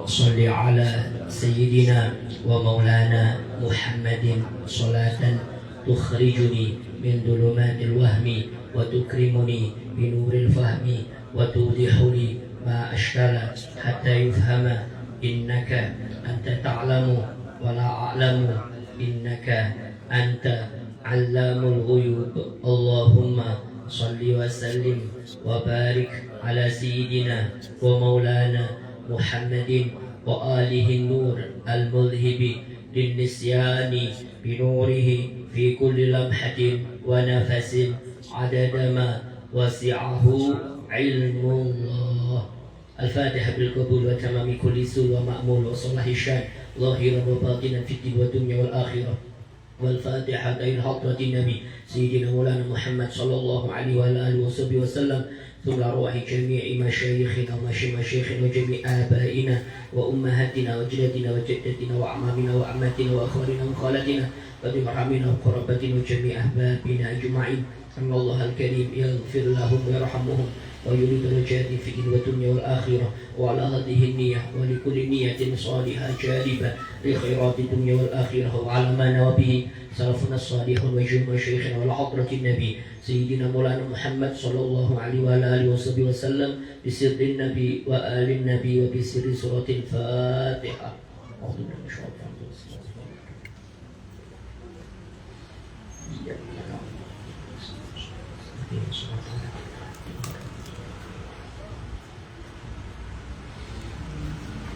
صل على سيدنا ومولانا محمد صلاة تخرجني من ظلمات الوهم وتكرمني بنور الفهم وتوضح لي ما أشكال حتى يفهم إنك أنت تعلم ولا أعلم إنك أنت علام الغيوب. اللهم صل وسلم وبارك على سيدنا ومولانا محمد وآله النور المذهب للنسيان بنوره في كل لمحة ونفس عدد ما وسعه علم الله. الفاتحة بالقبول وتمام كل سوء ومأمول وصلاح الشان ظاهرا وباطنا في الدين والدنيا والآخرة. والفاتحة إلى حضرة النبي سيدنا مولانا محمد صلى الله عليه وعلى آله وصحبه وسلم، ثم أرواح جميع مشايخنا ومشايخنا وجميع آبائنا وأمهاتنا وجدتنا وجدتنا وأعمامنا وأعماتنا وأخواننا وخالاتنا وبمرحمنا وقرابتنا وجميع أحبابنا أجمعين. أن الله الكريم يغفر لهم ويرحمهم ويريد درجات في الدين والدنيا والآخرة. وعلى هذه النية ولكل نية صالحة جالبة لخيرات الدنيا والآخرة، وعلى ما نوى به سلفنا الصالحون وجميع مشايخنا وعلى حضرة النبي سيدنا مولانا محمد صلى الله عليه وعلى آله وصحبه وسلم بسر النبي وآل النبي وبسر سورة الفاتحة.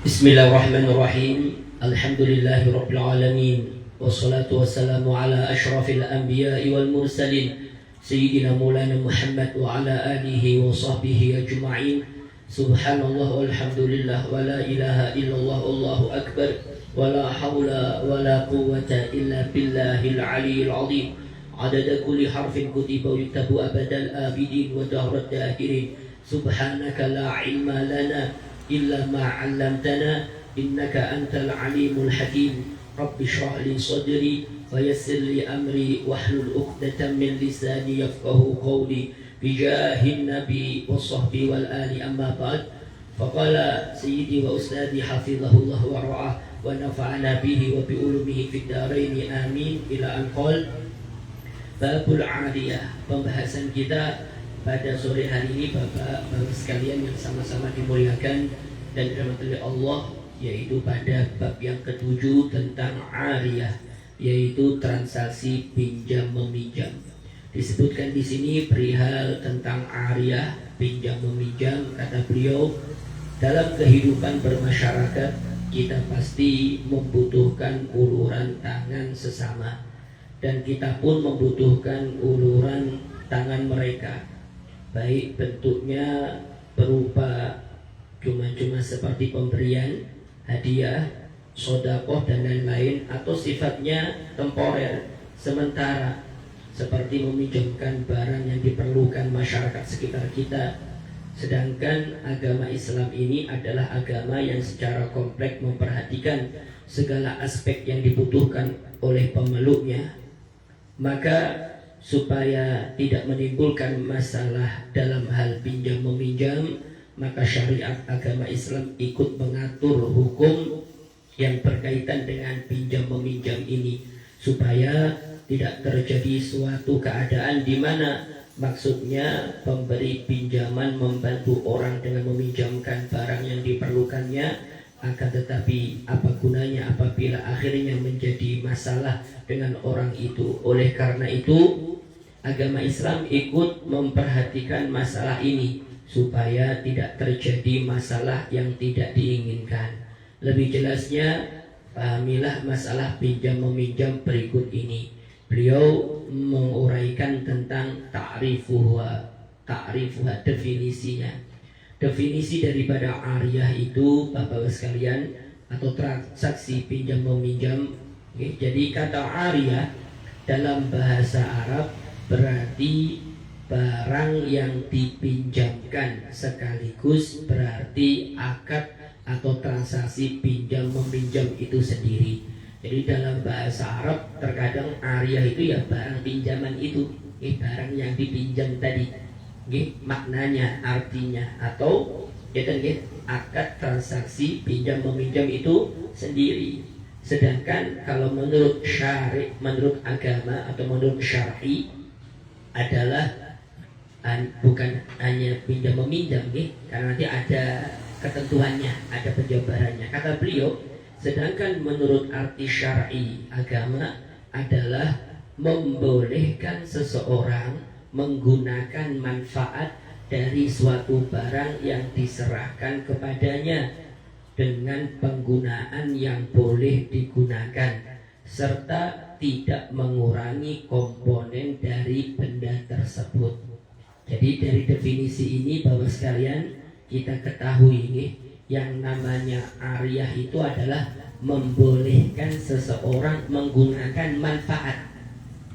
Bismillahirrahmanirrahim. Alhamdulillahi rabbil alamin. Wassalatu wassalamu ala asyrafil anbiya'i wal mursalin Sayyidina Maulana Muhammad wa ala alihi wa sahbihi ajma'in. Subhanallah walhamdulillah wa la ilaha illallah wallahu akbar wa la hawla wa la quwwata illa billahil aliyyil azim. Adada kulli harfin kutiba wa yuktabu abadal abidin wa dahrat dahirin. Subhanaka la ilma lana illa ma 'allamtana innaka antal alimul hakim. Rabbi shrah li sadri wa yassir li amri wahlul 'uqdatam min lisani yafqahu qawli bijahin nabi wa sahbi wal ali amma ba'd. Faqala sayyidi wa ustadi hafizahullah wa ra'ah wa nafa'ana bihi wa bi ulumihi fid dharain amin ila an qala babul 'adiyah. Pembahasan kita pada sore hari ini Bapak-bapak sekalian yang sama-sama dimuliakan dan dirahmati oleh Allah, yaitu pada bab yang ketujuh tentang ariyah, yaitu transaksi pinjam meminjam. Disebutkan di sini perihal tentang ariyah, pinjam meminjam. Kata beliau, dalam kehidupan bermasyarakat kita pasti membutuhkan uluran tangan sesama, dan kita pun membutuhkan uluran tangan mereka, baik bentuknya berupa cuma-cuma seperti pemberian, hadiah, sodakoh dan lain-lain, atau sifatnya temporer, sementara, seperti meminjamkan barang yang diperlukan masyarakat sekitar kita. Sedangkan agama Islam ini adalah agama yang secara kompleks memperhatikan segala aspek yang dibutuhkan oleh pemeluknya. Maka supaya tidak menimbulkan masalah dalam hal pinjam meminjam, maka syariat agama Islam ikut mengatur hukum yang berkaitan dengan pinjam meminjam ini, supaya tidak terjadi suatu keadaan di mana maksudnya pemberi pinjaman membantu orang dengan meminjamkan barang yang diperlukannya, akan tetapi apa gunanya apabila akhirnya menjadi masalah dengan orang itu. Oleh karena itu agama Islam ikut memperhatikan masalah ini supaya tidak terjadi masalah yang tidak diinginkan. Lebih jelasnya, pahamilah masalah pinjam meminjam berikut ini. Beliau menguraikan tentang ta'rifuha, definisinya. Definisi daripada ariyah itu, Bapak-bapak sekalian, atau transaksi pinjam meminjam. Jadi kata ariyah dalam bahasa Arab berarti barang yang dipinjamkan, sekaligus berarti akad atau transaksi pinjam meminjam itu sendiri. Jadi dalam bahasa Arab terkadang ariyah itu ya barang pinjaman itu, barang yang dipinjam tadi, maknanya, artinya, atau akad transaksi pinjam meminjam itu sendiri. Sedangkan kalau menurut menurut agama atau menurut syar'i adalah bukan hanya pinjam meminjam, karena nanti ada ketentuannya, ada penjabarannya. Kata beliau, sedangkan menurut arti syar'i agama adalah membolehkan seseorang menggunakan manfaat dari suatu barang yang diserahkan kepadanya dengan penggunaan yang boleh digunakan serta tidak mengurangi komponen dari benda tersebut. Jadi dari definisi ini Bapak sekalian, kita ketahui ini yang namanya ariyah itu adalah membolehkan seseorang menggunakan manfaat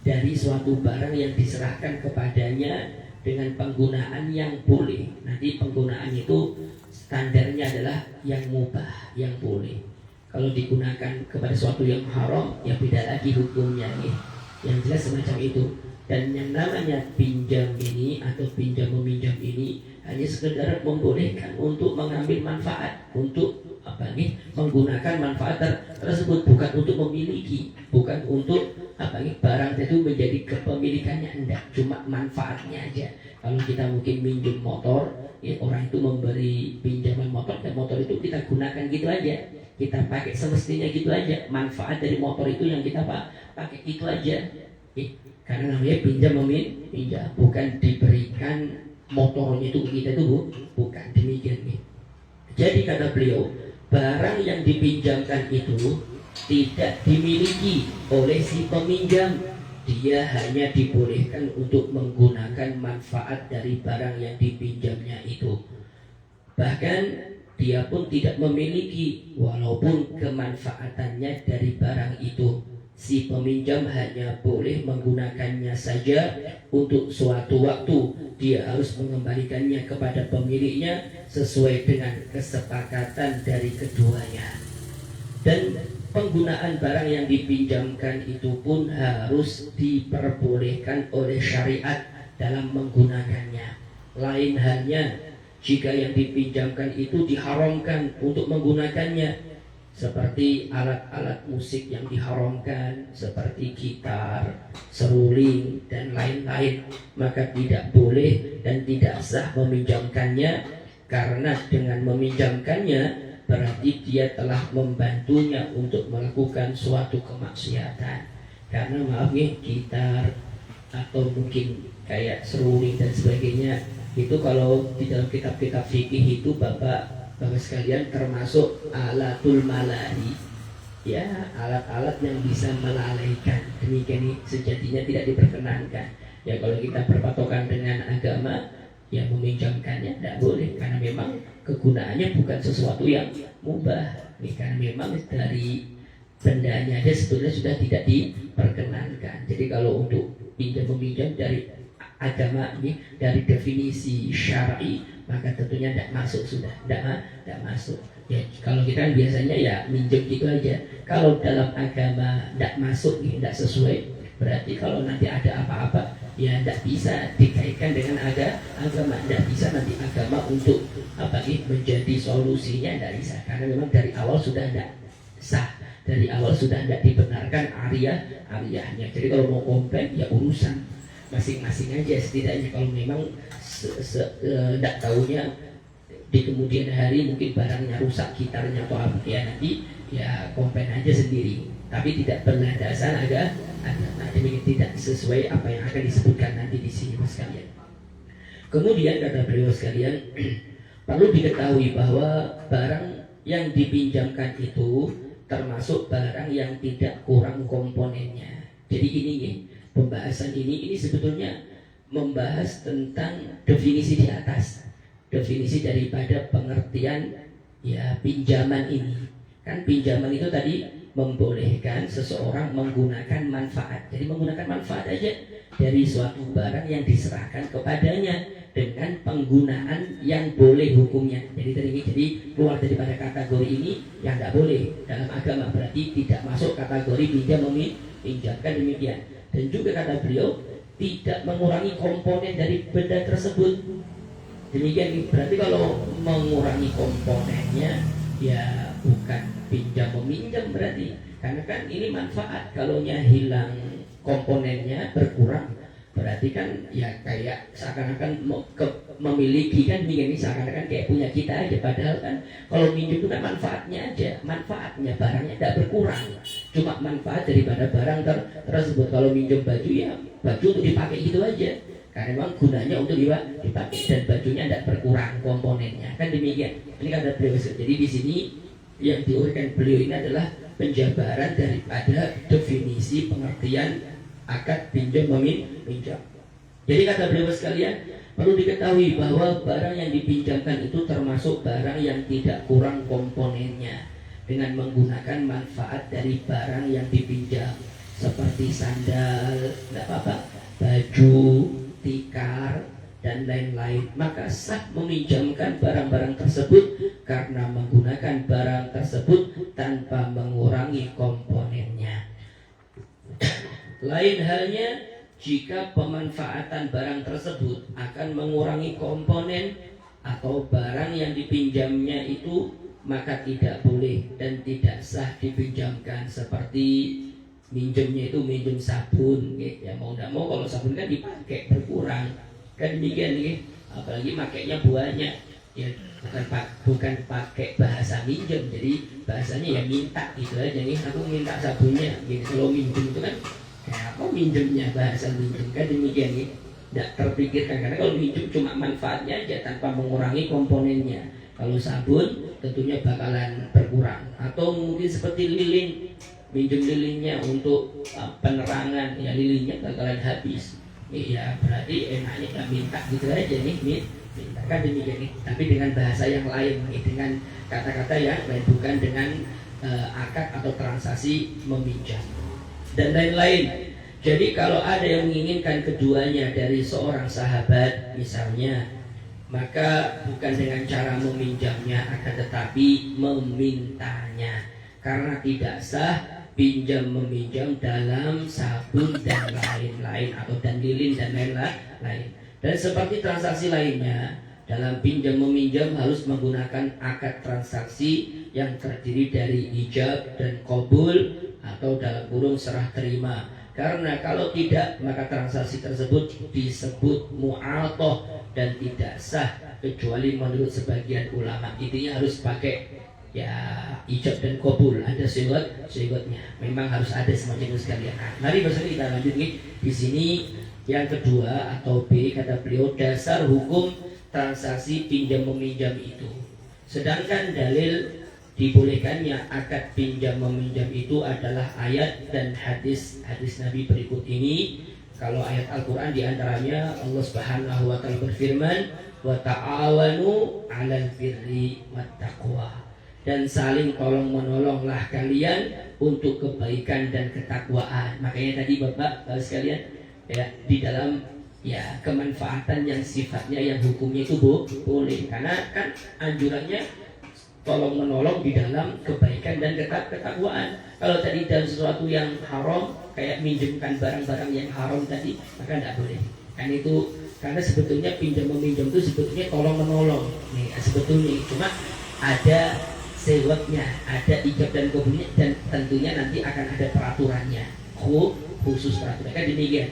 dari suatu barang yang diserahkan kepadanya dengan penggunaan yang boleh. Nanti penggunaan itu standarnya adalah yang mubah, yang boleh. Kalau digunakan kepada suatu yang haram, ya beda lagi hukumnya nih. Yang jelas semacam itu. Dan yang namanya pinjam ini atau pinjam meminjam ini hanya sekedar membolehkan untuk mengambil manfaat, untuk menggunakan manfaat tersebut, bukan untuk memiliki, bukan untuk barang itu menjadi kepemilikannya, enggak, cuma manfaatnya aja. Kalau kita mungkin minjem motor, ya orang itu memberi pinjaman motor, dan motor itu kita gunakan gitu aja, kita pakai semestinya gitu aja. Manfaat dari motor itu yang kita pakai itu aja, karena namanya pinjam meminjam, bukan diberikan motornya itu kita tuh, bukan demikian nih. Jadi kata beliau, barang yang dipinjamkan itu tidak dimiliki oleh si peminjam. Dia hanya dibolehkan untuk menggunakan manfaat dari barang yang dipinjamnya itu. Bahkan dia pun tidak memiliki, walaupun kemanfaatannya dari barang itu. Si peminjam hanya boleh menggunakannya saja untuk suatu waktu. Dia harus mengembalikannya kepada pemiliknya sesuai dengan kesepakatan dari keduanya. Dan penggunaan barang yang dipinjamkan itu pun harus diperbolehkan oleh syariat dalam menggunakannya. Lain halnya jika yang dipinjamkan itu diharamkan untuk menggunakannya, seperti alat-alat musik yang diharamkan seperti gitar, seruling, dan lain-lain, maka tidak boleh dan tidak sah meminjamkannya, karena dengan meminjamkannya berarti dia telah membantunya untuk melakukan suatu kemaksiatan. Karena maaf nih, gitar atau mungkin kayak seruling dan sebagainya itu kalau di dalam kitab-kitab fikih itu Bapak sekalian termasuk alatul malahi, ya, alat-alat yang bisa melalaikan. Demikian ini sejatinya tidak diperkenankan. Ya kalau kita berpatokan dengan agama, ya meminjamkannya tidak boleh, karena memang kegunaannya bukan sesuatu yang mubah. Karena memang dari bendanya aja sebetulnya sudah tidak diperkenankan. Jadi kalau untuk pinjam meminjam dari agama ini, dari definisi syar'i, maka tentunya tidak masuk, sudah tidak masuk. Ya kalau kita kan biasanya ya minjem gitu aja. Kalau dalam agama tidak masuk, tidak sesuai, berarti kalau nanti ada apa-apa ya tidak bisa dikaitkan dengan agama, tidak bisa nanti agama untuk menjadi solusinya, tidak bisa, karena memang dari awal sudah tidak sah, dari awal sudah tidak dibenarkan ariyahnya. Jadi kalau mau komplain ya urusan masing-masing aja, setidaknya kalau memang tidak tahunya di kemudian hari mungkin barangnya rusak, gitarnya atau apa, ya nanti ya komplain aja sendiri, tapi tidak berlandasan agama, demikian tidak sesuai apa yang akan disebutkan nanti di sini Mas sekalian. Kemudian kata beliau sekalian, perlu diketahui bahwa barang yang dipinjamkan itu termasuk barang yang tidak kurang komponennya. Jadi ini nih, pembahasan ini sebetulnya membahas tentang definisi di atas, definisi daripada pengertian ya pinjaman ini. Kan pinjaman itu tadi membolehkan seseorang menggunakan manfaat. Jadi menggunakan manfaat aja dari suatu barang yang diserahkan kepadanya dengan penggunaan yang boleh hukumnya. Jadi keluar daripada kategori ini yang tidak boleh dalam agama, berarti tidak masuk kategori pinjam meminjamkan, demikian. Dan juga kata beliau tidak mengurangi komponen dari benda tersebut. Demikian berarti kalau mengurangi komponennya ya bukan pinjam meminjam berarti, karena kan ini manfaat. Kalau hilang komponennya berkurang berarti kan ya kayak seakan-akan memiliki kan, ini seakan-akan kayak punya kita aja, padahal kan kalau minjem itu kan manfaatnya aja, manfaatnya barangnya tidak berkurang, cuma manfaat daripada barang tersebut. Kalau minjem baju ya baju untuk dipakai gitu aja, karena memang gunanya untuk dipakai dan bajunya tidak berkurang komponennya, kan demikian. Ini kata beliau. Jadi di sini yang diuraikan beliau ini adalah penjabaran daripada definisi pengertian akad pinjam meminjam. Jadi kata beliau sekalian, perlu diketahui bahwa barang yang dipinjamkan itu termasuk barang yang tidak kurang komponennya dengan menggunakan manfaat dari barang yang dipinjam, seperti sandal, tidak apa-apa, baju, tikar, dan lain-lain. Maka sah meminjamkan barang-barang tersebut karena menggunakan barang tersebut tanpa mengurangi komponennya. Lain halnya jika pemanfaatan barang tersebut akan mengurangi komponen atau barang yang dipinjamnya itu, maka tidak boleh dan tidak sah dipinjamkan. Seperti minjemnya itu minjem sabun, ya mau tidak mau kalau sabun kan dipakai berkurang, kan demikian nih. Apalagi makainya banyak, ya bukan pakai bahasa minjem, jadi bahasanya ya minta gitu aja nih, aku minta sabunnya gitu. Kalau minjem itu kan apa minjemnya, bahasa minjem, kan demikian nih, tidak terpikirkan. Karena kalau minjem cuma manfaatnya aja tanpa mengurangi komponennya. Kalau sabun tentunya bakalan berkurang. Atau mungkin seperti lilin, minjem lilinnya untuk penerangan, ya lilinnya bakalan habis, ya berarti enaknya nggak minta gitu aja nih, minta, kan demikian nih. Tapi dengan bahasa yang lain, dengan kata-kata yang lain, bukan dengan akad atau transaksi meminjam dan lain-lain. Jadi kalau ada yang menginginkan keduanya dari seorang sahabat misalnya, maka bukan dengan cara meminjamnya, akan tetapi memintanya, karena tidak sah pinjam meminjam dalam sabun dan lain-lain, atau dan lilin dan lain-lain. Dan seperti transaksi lainnya, dalam pinjam meminjam harus menggunakan akad transaksi yang terdiri dari ijab dan qabul, atau dalam kurung serah terima. Karena kalau tidak, maka transaksi tersebut disebut mu'atoh dan tidak sah kecuali menurut sebagian ulama. Intinya harus pakai ya ijab dan qabul, ada syaratnya. Memang harus ada semacam itu sekalian. Mari bersama kita lanjut nih. Di sini yang kedua atau B, kata beliau, dasar hukum transaksi pinjam meminjam itu. Sedangkan dalil dibolehkannya akad pinjam meminjam itu adalah ayat dan hadis Nabi berikut ini. Kalau ayat Al-Quran diantaranya Allah Subhanahu wa Ta'ala berfirman, wa ta'awanu 'alal birri wat taqwa, dan saling tolong menolonglah kalian untuk kebaikan dan ketakwaan. Makanya tadi Bapak sekalian, ya, di dalam ya kemanfaatan yang sifatnya yang hukumnya itu boleh, karena kan anjurannya tolong menolong di dalam kebaikan dan ketakwaan. Kalau tadi dalam sesuatu yang haram, kayak minjemkan barang-barang yang haram tadi, maka tidak boleh. Kan itu karena sebetulnya pinjam meminjam itu sebetulnya tolong menolong. Nih sebetulnya cuma ada sewaknya, ada ijab dan kabulnya, dan tentunya nanti akan ada peraturannya, khusus peraturan, kan demikian.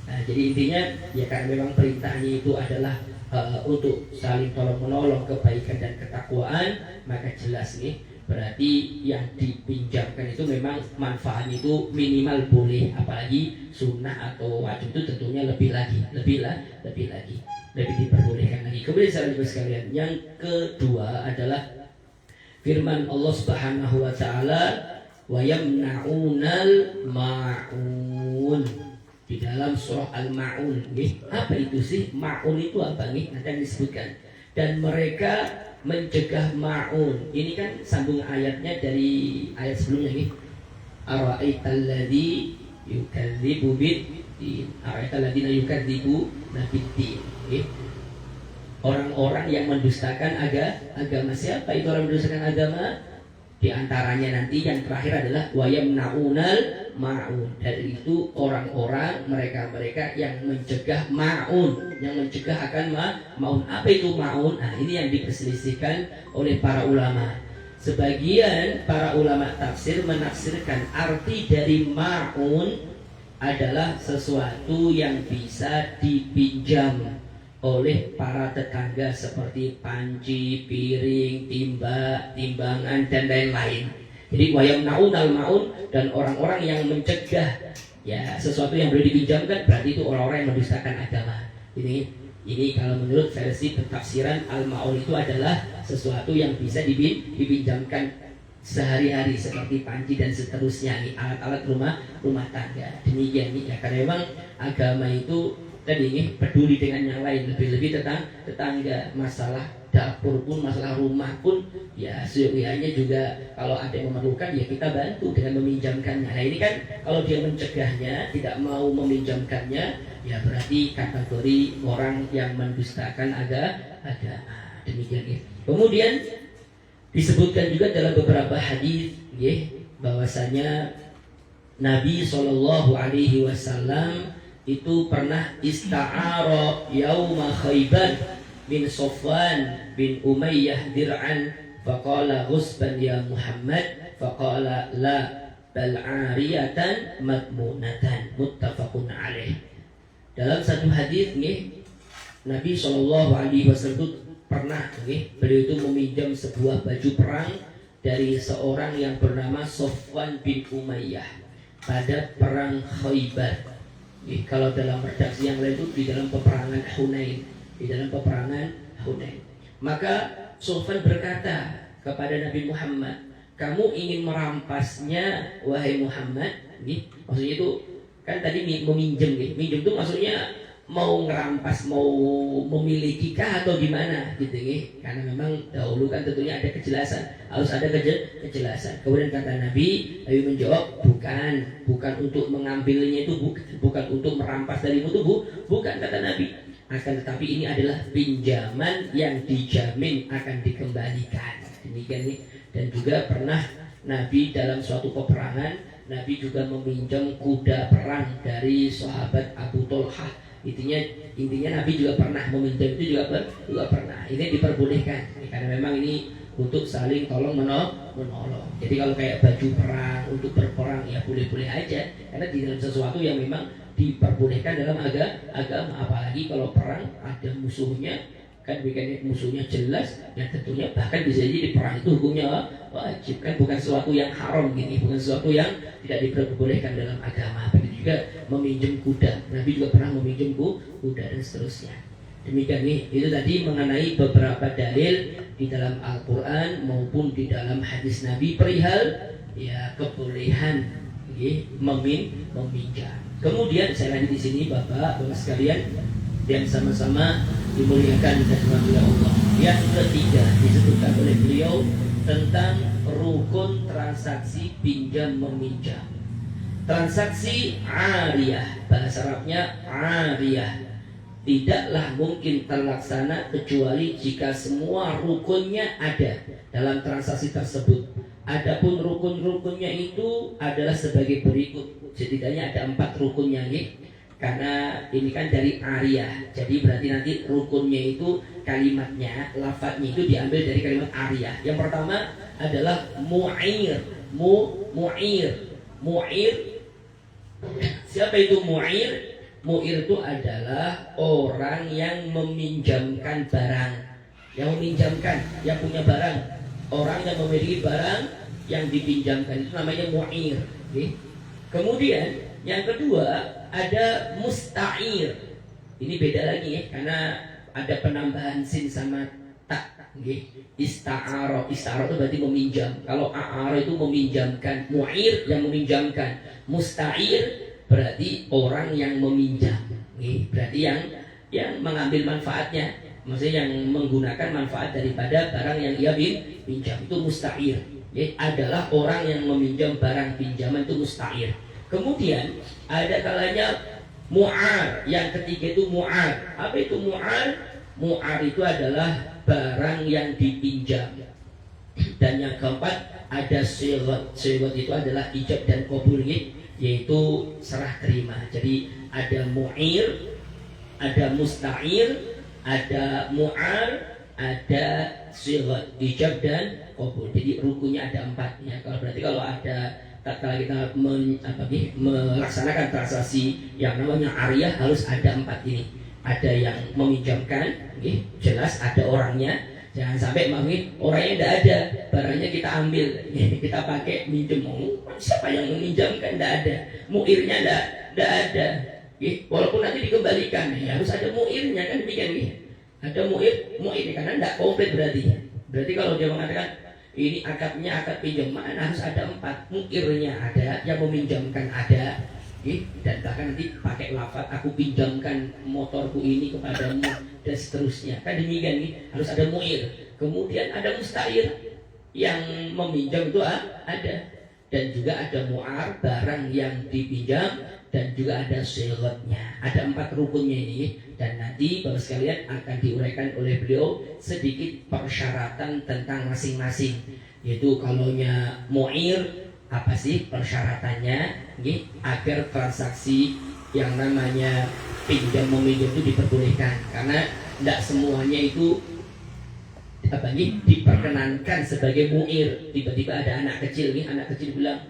Nah, jadi intinya ya karena memang perintahnya itu adalah untuk saling tolong menolong kebaikan dan ketakwaan, maka jelas nih berarti yang dipinjamkan itu memang manfaatnya itu minimal boleh, apalagi sunnah atau wajib itu tentunya lebih diperbolehkan lagi. Kemudian saudara sekalian, yang kedua adalah firman Allah Subhanahu wa Ta'ala, wa yamna'unal ma'un, di dalam surah Al-Ma'un. Apa itu sih ma'un itu apa nih? Nanti yang disebutkan. Dan mereka mencegah ma'un. Ini kan sambung ayatnya dari ayat sebelumnya nih. Ara'aital ladzi yukadzibu bid-din. Ara'aital ladzina yukadzibu bid-din. Orang-orang yang mendustakan agama. Siapa itu orang mendustakan agama? Di antaranya nanti yang terakhir adalah wayamnaunal ma'un. Dari itu orang-orang mereka yang mencegah ma'un, yang mencegah akan ma'un. Apa itu ma'un? Nah, ini yang diperselisihkan oleh para ulama. Sebagian para ulama tafsir menafsirkan arti dari ma'un adalah sesuatu yang bisa dipinjam oleh para tetangga seperti panci, piring, timbangan dan lain-lain. Jadi wayamnaunal ma'un, dan orang-orang yang mencegah ya sesuatu yang boleh dipinjamkan, berarti itu orang-orang yang mendustakan agama. Ini kalau menurut versi pentafsiran al-ma'un itu adalah sesuatu yang bisa dipinjamkan sehari-hari seperti panci dan seterusnya, nih alat-alat rumah tangga. Demikian nih ya, karena memang agama itu tadi ini peduli dengan yang lain, lebih-lebih tetangga, masalah dapur pun, masalah rumah pun ya seyogianya juga kalau ada yang memerlukan ya kita bantu dengan meminjamkannya. Nah ini kan kalau dia mencegahnya, tidak mau meminjamkannya, ya berarti kategori orang yang mendustakan agama. Demikian ya. Kemudian disebutkan juga dalam beberapa hadis ya, bahwasanya Nabi SAW itu pernah ista'ara yauma Khaybar bin Safwan bin Umayyah dir'an faqala ghusban ya Muhammad faqala la bal 'ariyatan madmunatan, muttafaqun alaih. Dalam satu hadis nih, Nabi SAW pernah beliau itu meminjam sebuah baju perang dari seorang yang bernama Safwan bin Umayyah pada perang Khaybar. Kalau dalam redaksi yang lain itu di dalam peperangan Hunain, Maka Safwan berkata kepada Nabi Muhammad, kamu ingin merampasnya wahai Muhammad? Maksudnya itu kan tadi meminjam, minjem itu maksudnya mau ngerampas, mau memiliki kah atau gimana gitu karena memang dahulu kan tentunya ada kejelasan, harus ada kejelasan. Kemudian kata Nabi menjawab, bukan untuk mengambilnya itu, bukan untuk merampas darimu itu, bukan, kata Nabi, akan tetapi ini adalah pinjaman yang dijamin akan dikembalikan. Demikian nih. Dan juga pernah Nabi dalam suatu peperangan, Nabi juga meminjam kuda perang dari sahabat Abu Tolhah. Intinya Nabi juga pernah meminjam, itu juga pernah. Ini diperbolehkan karena memang ini untuk saling tolong menolong. Jadi kalau kayak baju perang untuk berperang ya boleh-boleh aja, karena di dalam sesuatu yang memang diperbolehkan dalam agama. Apalagi kalau perang ada musuhnya, kan musuhnya jelas, ya tentunya bahkan bisa jadi perang itu hukumnya wajib, kan bukan sesuatu yang haram bukan sesuatu yang tidak diperbolehkan dalam agama. Begitu juga meminjam kuda, Nabi juga pernah meminjam kuda dan seterusnya. Demikian itu tadi mengenai beberapa dalil di dalam Al-Quran maupun di dalam hadis Nabi perihal ya kebolehan meminjam. Kemudian saya lanjut di sini Bapak sekalian yang sama-sama dimuliakan dan dirahmati Allah. Yang ketiga disebutkan oleh beliau tentang rukun transaksi pinjam meminjam. Transaksi ariyah, bahasa Arabnya ariyah, tidaklah mungkin terlaksana kecuali jika semua rukunnya ada dalam transaksi tersebut. Adapun rukun-rukunnya itu adalah sebagai berikut. Setidaknya ada 4 rukunnya karena ini kan dari ariyah, jadi berarti nanti rukunnya itu kalimatnya, lafadznya itu diambil dari kalimat ariyah. Yang pertama adalah mu'ir. Siapa itu mu'ir? Mu'ir itu adalah orang yang meminjamkan barang, yang punya barang. Orang yang memiliki barang yang dipinjamkan itu namanya mu'ir. Kemudian yang kedua ada musta'ir. Ini beda lagi karena ada penambahan sin sama tak. Ista'ara itu berarti meminjam. Kalau a'ara itu meminjamkan, mu'ir yang meminjamkan, musta'ir berarti orang yang meminjam. Berarti yang mengambil manfaatnya, maksudnya yang menggunakan manfaat daripada barang yang ia pinjam, itu musta'ir. Adalah orang yang meminjam barang pinjaman, itu musta'ir. Kemudian ada kalanya mu'ar. Yang ketiga itu mu'ar. Apa itu mu'ar? Mu'ar itu adalah barang yang dipinjam. Dan yang keempat ada sirat. Sirat itu adalah ijab dan qabul, yaitu serah terima. Jadi ada mu'ir, ada musta'ir, ada mu'ar, ada sirat, ijab dan qabul. Jadi rukunnya ada 4 ya. Kalau ada tatkala kita melaksanakan transaksi yang namanya ariyah harus ada 4 ini. Ada yang meminjamkan, jelas ada orangnya. Jangan sampai orangnya tidak ada, barangnya kita ambil, kita pakai minjem. Siapa yang meminjamkan? Tidak ada. Mu'irnya tidak ada. Walaupun nanti dikembalikan, harus ada mu'irnya, kan demikian. Ada mu'ir karena tidak komplit berarti. Berarti kalau dia mengatakan ini akadnya akad pinjaman harus ada 4, mu'irnya ada, yang meminjamkan ada, dan bahkan nanti pakai lafaz aku pinjamkan motorku ini kepadamu dan seterusnya. Kan demikian harus ada mu'ir. Kemudian ada musta'ir yang meminjam itu ada, dan juga ada mu'ar barang yang dipinjam, dan juga ada siratnya. Ada 4 rukunnya ini, dan nanti Bapak sekalian akan diuraikan oleh beliau sedikit persyaratan tentang masing-masing. Yaitu kalaunya mu'ir, apa sih persyaratannya agar transaksi yang namanya pinjam meminjam itu diperbolehkan. Karena tidak semuanya itu diperkenankan sebagai mu'ir. Tiba-tiba ada anak kecil bilang,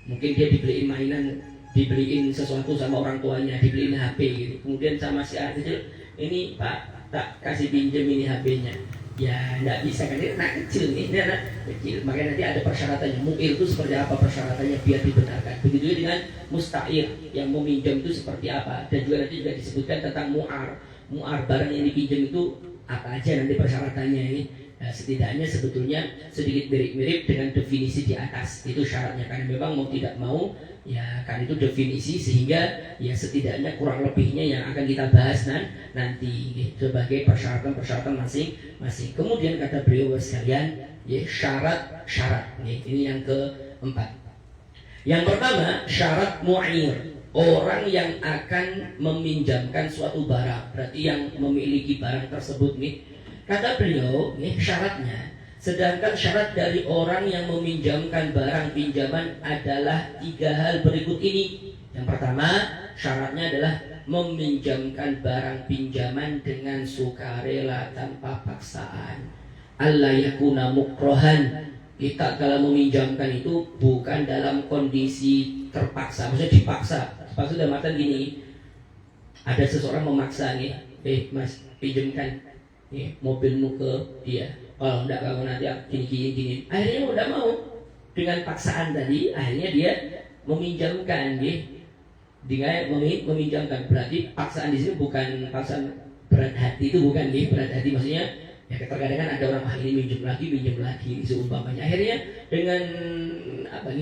mungkin dia dibeliin mainan, dibeliin sesuatu sama orang tuanya, dibeliin HP gitu. Kemudian sama si anak kecil, ini Pak, tak kasih pinjam ini HP-nya. Ya tidak bisa kan, ini anak kecil, ini anak kecil. Makanya nanti ada persyaratannya. Mu'ir itu seperti apa persyaratannya biar dibenarkan. Begitu juga dengan musta'ir, yang meminjam itu seperti apa. Dan juga nanti juga disebutkan tentang mu'ar. Mu'ar barang yang dipinjam itu apa aja nanti persyaratannya ini. Nah, setidaknya sebetulnya sedikit mirip-mirip dengan definisi di atas. Itu syaratnya, karena memang mau tidak mau ya kan itu definisi, sehingga ya setidaknya kurang lebihnya yang akan kita bahas nanti sebagai persyaratan masing-masing. Kemudian kata beliau sekalian, ya syarat-syarat. Ini yang keempat. Yang pertama syarat mu'ir, orang yang akan meminjamkan suatu barang, berarti yang memiliki barang tersebut kata beliau syaratnya. Sedangkan syarat dari orang yang meminjamkan barang pinjaman adalah 3 hal berikut ini. Yang pertama, syaratnya adalah meminjamkan barang pinjaman dengan sukarela tanpa paksaan. Alla yakuna mukrohan. Kita kalau meminjamkan itu bukan dalam kondisi terpaksa, maksudnya dipaksa. Terpaksa dalam artian gini, ada seseorang memaksa mas pinjamkan mobilmu ke dia. Kalau enggak kamu nanti gini. Akhirnya udah mau dengan paksaan tadi, akhirnya dia meminjamkan, dia meminjamkan. Berarti paksaan di sini bukan paksaan berat hati, itu bukan berat hati, maksudnya ya terkadang kan ada orang ini minjem lagi seumpamanya. Akhirnya dengan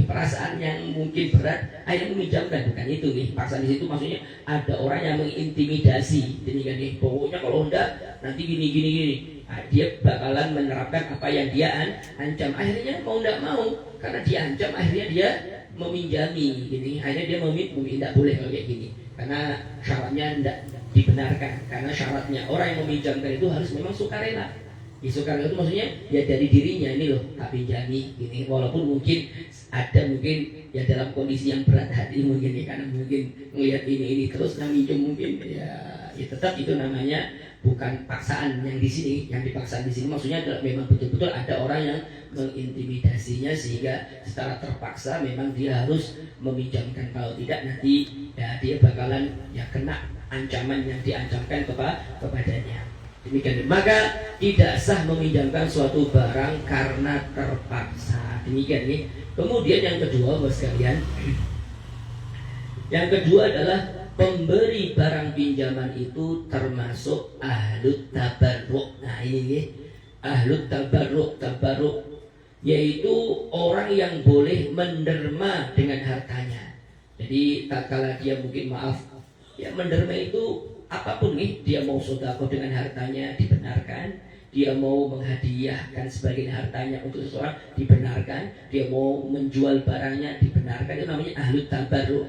perasaan yang mungkin berat, akhirnya meminjamkan, bukan itu paksaan di situ. Maksudnya ada orang yang mengintimidasi, demikian pokoknya kalau enggak nanti gini. Nah, dia bakalan menerapkan apa yang dia ancam. Akhirnya mau tidak mau, karena diancam, akhirnya dia meminjami akhirnya dia tidak boleh kalau kayak gini, karena syaratnya tidak dibenarkan. Karena syaratnya orang yang meminjamkan itu harus memang sukarela. Sukarela itu maksudnya ya dari dirinya, ini loh tak pinjami walaupun mungkin ya dalam kondisi yang berat hati mungkin karena mungkin melihat ini terus yang minjem mungkin ya tetap itu namanya bukan paksaan yang di sini. Yang dipaksa di sini maksudnya adalah memang betul-betul ada orang yang mengintimidasinya, sehingga secara terpaksa memang dia harus meminjamkan. Kalau tidak nanti ya dia bakalan ya kena ancaman yang diancamkan kepadanya. Demikian. Maka tidak sah meminjamkan suatu barang karena terpaksa. Demikian Kemudian yang kedua, Bapak sekalian, yang kedua adalah pemberi barang pinjaman itu termasuk ahlut tabarruk. Nah ini ahlut tabarruk yaitu orang yang boleh menderma dengan hartanya. Jadi tak kala dia mungkin menderma itu apapun dia mau sedekah dengan hartanya dibenarkan, dia mau menghadiahkan sebagian hartanya untuk seseorang dibenarkan, dia mau menjual barangnya dibenarkan. Itu namanya ahlut tabarruk.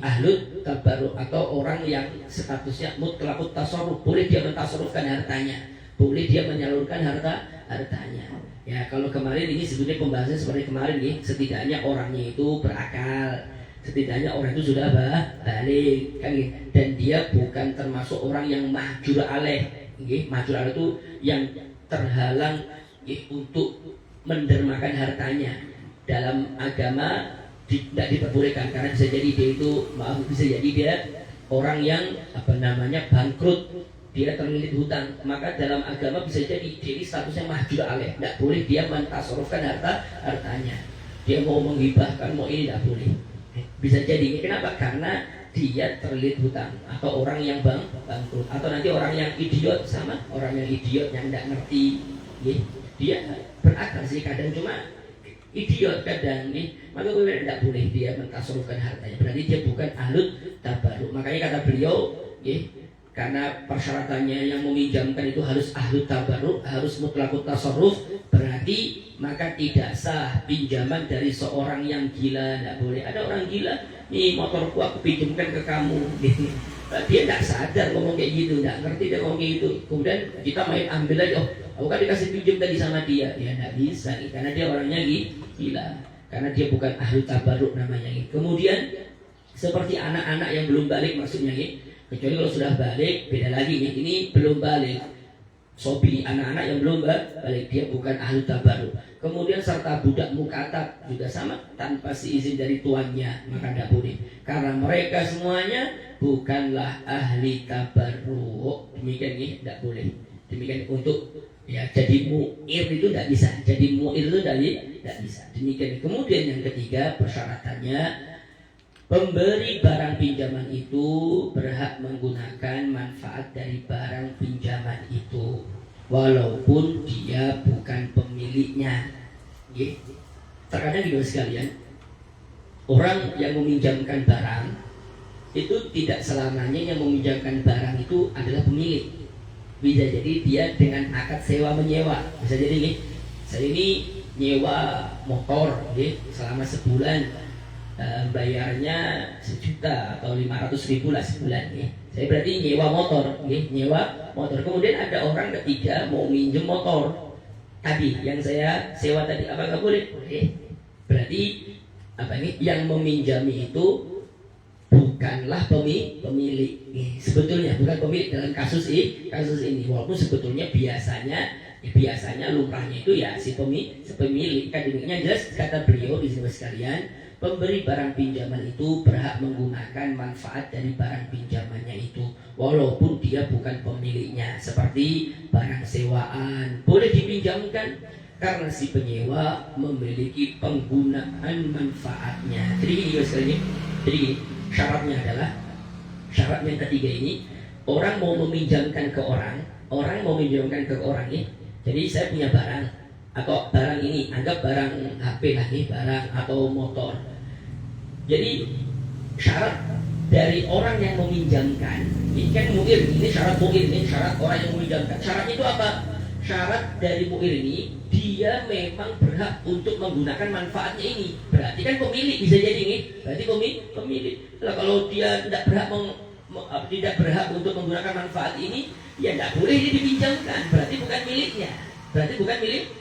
Ahlut tabarruk atau orang yang statusnya mutlaqut tasarruf, boleh dia mentasarrufkan hartanya, boleh dia menyalurkan hartanya. Ya kalau kemarin ini sebetulnya pembahasan seperti kemarin nih, setidaknya orangnya itu berakal, setidaknya orang itu sudah balik kan gitu. Dan dia bukan termasuk orang yang mahjur alaih. Mahjur alaih itu yang terhalang untuk mendermakan hartanya. Dalam agama tidak diperbolehkan karena bisa jadi dia itu bisa jadi dia orang yang bangkrut, dia terlilit hutang, maka dalam agama bisa jadi dia statusnya mahjur alaih, tidak boleh dia mentasarufkan hartanya. Dia mau menghibahkan, mau ini tidak boleh. Bisa jadi kenapa? Karena dia terlilit hutang atau orang yang bangkrut atau nanti orang yang idiot, sama orang yang idiot yang tidak ngerti, dia berakal sih kadang cuma idiot kadang maka tidak boleh dia mentasarufkan hartanya, berarti dia bukan ahlut tabarruk. Makanya kata beliau karena persyaratannya yang meminjamkan itu harus ahlut tabarruk, harus mutlakut tasarruf, berarti maka tidak sah pinjaman dari seorang yang gila. Tidak boleh. Ada orang gila, nih motorku aku pinjamkan ke kamu, dia tidak sadar ngomong kayak gitu, tidak ngerti dia ngomong kayak gitu. Kemudian kita main ambil aja, aku kan dikasih pinjam tadi sama dia, ya tidak bisa karena dia orangnya gila, karena dia bukan ahli tabarruk namanya. Kemudian seperti anak-anak yang belum balik maksudnya, kecuali kalau sudah balik beda lagi ini belum balik. Sobi, anak-anak yang belum balik, dia bukan ahli tabarruk. Kemudian serta budak mukatab juga sama, tanpa seizin dari tuannya maka tidak boleh, karena mereka semuanya bukanlah ahli tabarruk. Demikian tidak boleh. Demikian untuk jadi mu'ir itu tidak bisa. Jadi mu'ir itu tidak bisa. Demikian. Kemudian yang ketiga persyaratannya, pemberi barang pinjaman itu berhak menggunakan manfaat dari barang pinjaman itu walaupun dia bukan pemiliknya. Terkadang gitu sekalian, orang yang meminjamkan barang itu tidak selamanya yang meminjamkan barang itu adalah pemilik. Bisa jadi dia dengan akad sewa menyewa. Bisa jadi saya ini nyewa motor selama sebulan, bayarnya 1 juta atau 500.000 lah sebulan. Saya berarti nyewa motor, nyewa motor. Kemudian ada orang ketiga mau minjem motor tadi yang saya sewa tadi, apakah boleh? Boleh. Berarti yang meminjami itu bukanlah pemilik. Sebetulnya bukan pemilik dalam kasus ini. Walaupun sebetulnya biasanya lumrahnya itu ya si pemilik. Kadang-kadang jelas kata beliau di sini sekalian, pemberi barang pinjaman itu berhak menggunakan manfaat dari barang pinjamannya itu walaupun dia bukan pemiliknya. Seperti barang sewaan boleh dipinjamkan karena si penyewa memiliki penggunaan manfaatnya. Jadi gini, syaratnya adalah, syarat yang ketiga ini, orang mau meminjamkan ke orang jadi saya punya barang, atau barang ini anggap barang HP lah barang atau motor. Jadi syarat dari orang yang meminjamkan ini kan mu'ir, ini syarat mu'ir, ini syarat orang yang meminjamkan. Syaratnya itu apa? Syarat dari mu'ir ini dia memang berhak untuk menggunakan manfaatnya ini. Berarti kan pemilik, bisa jadi berarti pemilik. Nah, kalau dia tidak berhak untuk menggunakan manfaat ini, ya tidak boleh ini dipinjamkan. Berarti bukan miliknya.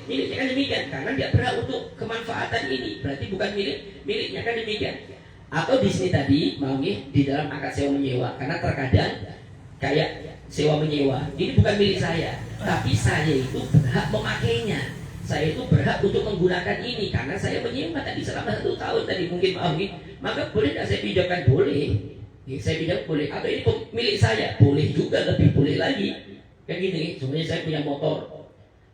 Miliknya kan demikian, karena dia berhak untuk kemanfaatan ini. Berarti bukan miliknya kan demikian. Atau di sini tadi mau di dalam akad sewa menyewa, karena terkadang kayak sewa menyewa ini bukan milik saya, tapi saya itu berhak memakainya. Saya itu berhak untuk menggunakan ini karena saya menyewa tadi selama 1 tahun tadi mungkin maka boleh tidak saya pinjamkan? Boleh. Saya pinjam boleh. Atau ini milik saya? Boleh juga, lebih boleh lagi. Kayak gini, sebenarnya saya punya motor.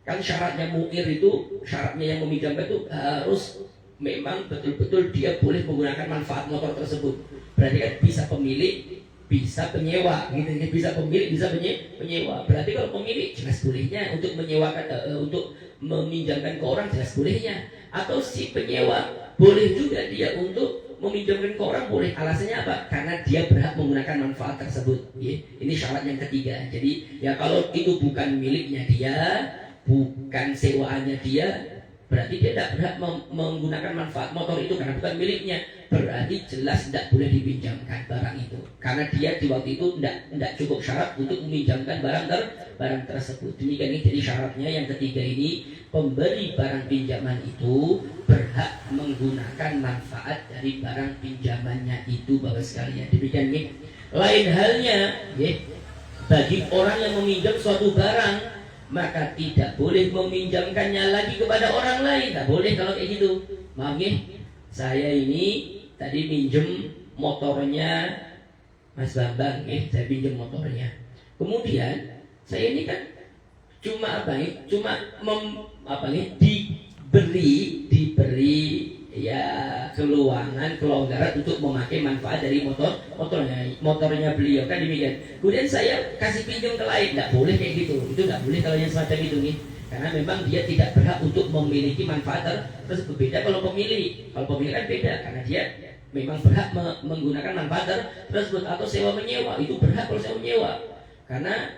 Kan syaratnya mu'ir itu, syaratnya yang meminjamkan itu harus memang betul-betul dia boleh menggunakan manfaat motor tersebut. Berarti kan bisa pemilik, bisa penyewa, bisa pemilik, bisa penyewa. Berarti kalau pemilik jelas bolehnya untuk menyewakan, untuk meminjamkan ke orang jelas bolehnya. Atau si penyewa boleh juga dia untuk meminjamkan ke orang, boleh. Alasannya apa? Karena dia berhak menggunakan manfaat tersebut. Ini syarat yang ketiga. Jadi ya kalau itu bukan miliknya dia, bukan sewaannya dia, berarti dia tidak berhak menggunakan manfaat motor itu karena bukan miliknya. Berarti jelas tidak boleh dipinjamkan barang itu, karena dia di waktu itu tidak cukup syarat untuk meminjamkan barang tersebut. Demikian ini jadi syaratnya yang ketiga ini, pemberi barang pinjaman itu berhak menggunakan manfaat dari barang pinjamannya itu, Bapak sekalian. Demikian ini. Lain halnya bagi orang yang meminjam suatu barang, maka tidak boleh meminjamkannya lagi kepada orang lain. Tidak boleh kalau kayak gitu. Maaf saya ini tadi pinjem motornya Mas Bambang, saya pinjem motornya. Kemudian saya ini kan cuma diberi ya kelonggaran untuk memakai manfaat dari motornya beliau kan demikian. Kemudian saya kasih pinjam ke lain, tidak boleh kayak gitu. Itu tidak boleh kalau yang semacam itu nih. Karena memang dia tidak berhak untuk memiliki manfaat tersebut. Beda kalau pemilik kan beda, karena dia memang berhak menggunakan manfaat tersebut. Atau sewa menyewa, itu berhak kalau sewa menyewa. Karena